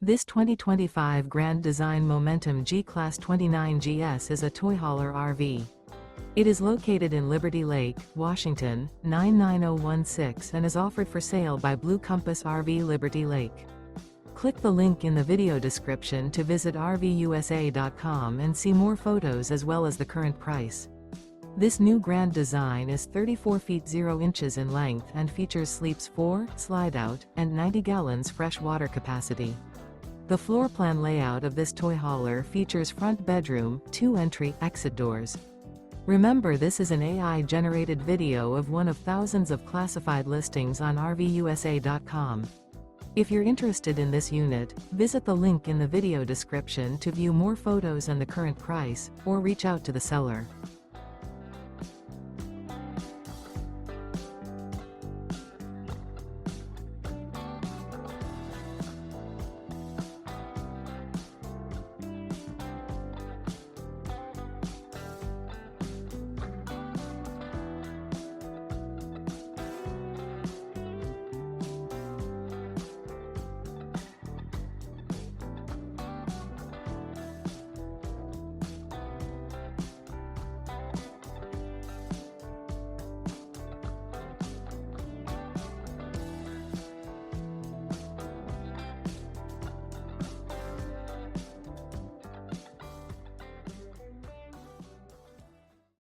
This 2025 Grand Design Momentum G-Class 29GS is a toy hauler RV. It is located in Liberty Lake, Washington, 99016 and is offered for sale by Blue Compass RV Liberty Lake. Click the link in the video description to visit RVUSA.com and see more photos as well as the current price. This new Grand Design is 34 feet 0 inches in length and features sleeps 4, slide-out, and 90 gallons fresh water capacity. The floor plan layout of this toy hauler features front bedroom, 2 entry, exit doors. Remember, this is an AI-generated video of one of thousands of classified listings on RVUSA.com. If you're interested in this unit, visit the link in the video description to view more photos and the current price, or reach out to the seller.